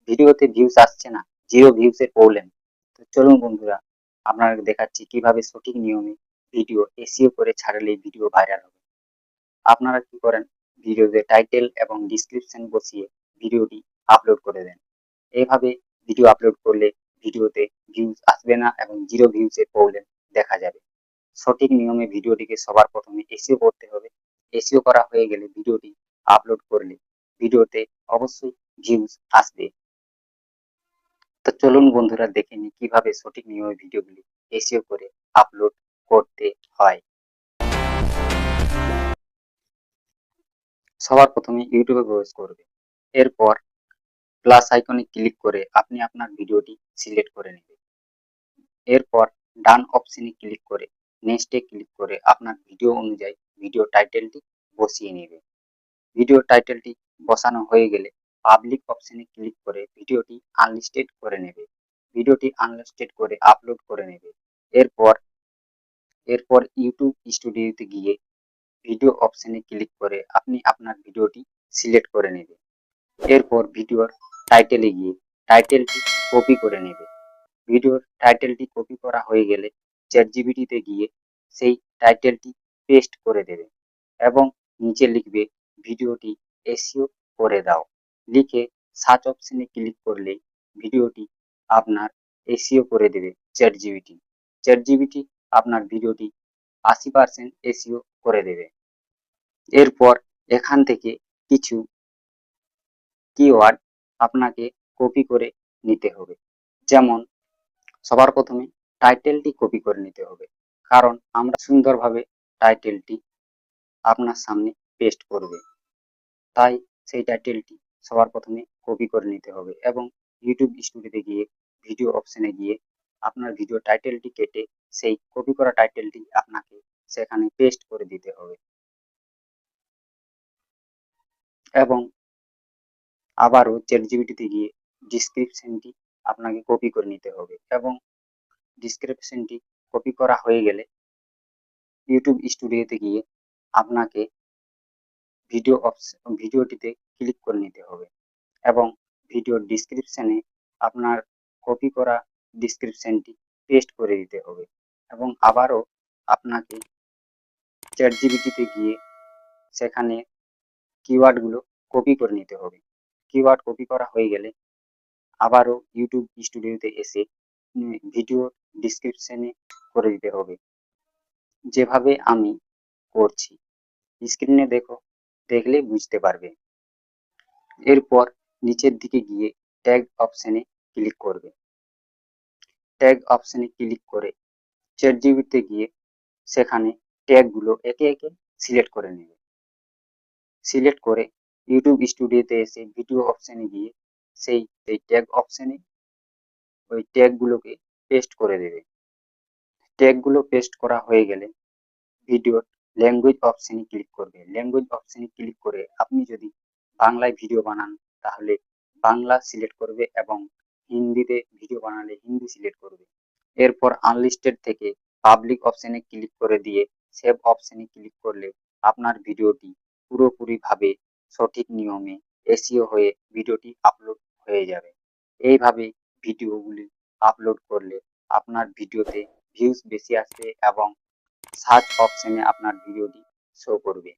ভিডিওতে ভিউজ আসছে না, জিরো ভিউজের প্রবলেম। তো চলুন বন্ধুরা, আপনাদের দেখাচ্ছি কিভাবে সঠিক নিয়মে ভিডিও এসইও করে ছাড়লে ভিডিও ভাইরাল হবে। আপনারা কি করেন, ভিডিওতে টাইটেল এবং ডিসক্রিপশন বসিয়ে ভিডিওটি আপলোড করে দেন। এইভাবে ভিডিও আপলোড করলে ভিডিওতে ভিউজ আসবে না এবং জিরো ভিউজের প্রবলেম দেখা যাবে। সঠিক নিয়মে ভিডিওটিকে সবার প্রথমে এসইও করতে হবে। এসইও করা হয়ে গেলে ভিডিওটি আপলোড করলে ভিডিওতে অবশ্যই ভিউজ আসবে। তো চলুন বন্ধুরা, দেখে নিই কিভাবে সঠিক নিয়মে ভিডিওগুলি এসইও করে আপলোড করতে হয়। সবার প্রথমে ইউটিউবে প্রবেশ করবে। এরপর প্লাস আইকনে ক্লিক করে আপনি আপনার ভিডিওটি সিলেক্ট করে নেবেন। এরপর ডান অপশনে ক্লিক করে নেক্সটে ক্লিক করে আপনার ভিডিও অনুযায়ী ভিডিও টাইটেলটি বসিয়ে নেবে। ভিডিও টাইটেলটি বসানো হয়ে গেলে পাবলিক অপশনে ক্লিক করে ভিডিওটি আনলিস্টেড করে নেবে। ভিডিওটি আনলিস্টেড করে আপলোড করে নেবে। এরপর এরপর ইউটিউব স্টুডিওতে গিয়ে ভিডিও অপশনে ক্লিক করে আপনি আপনার ভিডিওটি সিলেক্ট করে নেবে। এরপর ভিডিওর টাইটেলে গিয়ে টাইটেলটি কপি করে নেবে। ভিডিওর টাইটেলটি কপি করা হয়ে গেলে চ্যাটজিপিটিতে গিয়ে সেই টাইটেলটি পেস্ট করে দেবে এবং নিচে লিখবে ভিডিওটি এসইও করে দাও। লিখে সার্চ অপশনে ক্লিক করলে ভিডিওটি আপনার এসইও করে দেবে চ্যাটজিপিটি। চ্যাটজিপিটি আপনার ভিডিওটি 80% এসইও করে দেবে। এরপর এখান থেকে কিছু কিওয়ার্ড আপনাকে কপি করে নিতে হবে। যেমন সবার প্রথমে টাইটেলটি কপি করে নিতে হবে, কারণ আমরা সুন্দরভাবে টাইটেলটি আপনার সামনে পেস্ট করবে। তাই সেই টাইটেলটি সবার প্রথমে কপি করে নিতে হবে এবং ইউটিউব স্টুডিওতে গিয়ে ভিডিও অপশনে গিয়ে আপনার ভিডিও টাইটেলটি কেটে সেই কপি করা টাইটেলটি আপনাকে সেখানে পেস্ট করে দিতে হবে এবং আবারও চ্যাটজিপিটিতে গিয়ে ডিসক্রিপশনটি আপনাকে কপি করে নিতে হবে এবং ডিসক্রিপশনটি কপি করা হয়ে গেলে ইউটিউব স্টুডিওতে গিয়ে আপনাকে ভিডিওটিতে ক্লিক করে নিতে হবে এবং ভিডিওর ডিসক্রিপশনে আপনার কপি করা ডিসক্রিপশনটি পেস্ট করে দিতে হবে এবং আবারও আপনাকে চ্যাটজিপিটিতে গিয়ে সেখানে কিওয়ার্ডগুলো কপি করে নিতে হবে। কিওয়ার্ড কপি করা হয়ে গেলে আবারও ইউটিউব স্টুডিওতে এসে ভিডিও ডিসক্রিপশনে করে দিতে হবে, যেভাবে আমি করছি। স্ক্রিনে দেখো, দেখলে বুঝতে পারবে। এরপর নিচের দিকে গিয়ে ট্যাগ অপশনে ক্লিক করবে। ট্যাগ অপশনে ক্লিক করে চ্যাটজিপিটিতে গিয়ে সেখানে ট্যাগগুলো একে একে সিলেক্ট করে নেবে। সিলেক্ট করে ইউটিউব স্টুডিওতে এসে ভিডিও অপশনে গিয়ে সেই ট্যাগ অপশনে ওই ট্যাগগুলোকে পেস্ট করে দেবে। ট্যাগগুলো পেস্ট করা হয়ে গেলে ভিডিওর ল্যাঙ্গুয়েজ অপশনে ক্লিক করবে। ল্যাঙ্গুয়েজ অপশনে ক্লিক করে আপনি যদি বাংলায় ভিডিও বানান তাহলে বাংলা সিলেক্ট করবে এবং হিন্দিতে ভিডিও বানালে হিন্দি সিলেক্ট করবে। এরপর আনলিস্টেড থেকে পাবলিক অপশনে ক্লিক করে দিয়ে সেভ অপশনে ক্লিক করলে আপনার ভিডিওটি পুরোপুরিভাবে সঠিক নিয়মে এসইও হয়ে ভিডিওটি আপলোড হয়ে যাবে। এইভাবে ভিডিওগুলি আপলোড করলে আপনার ভিডিওতে ভিউজ বেশি আসবে এবং সার্চ অপশনে আপনার ভিডিওটি শো করবে।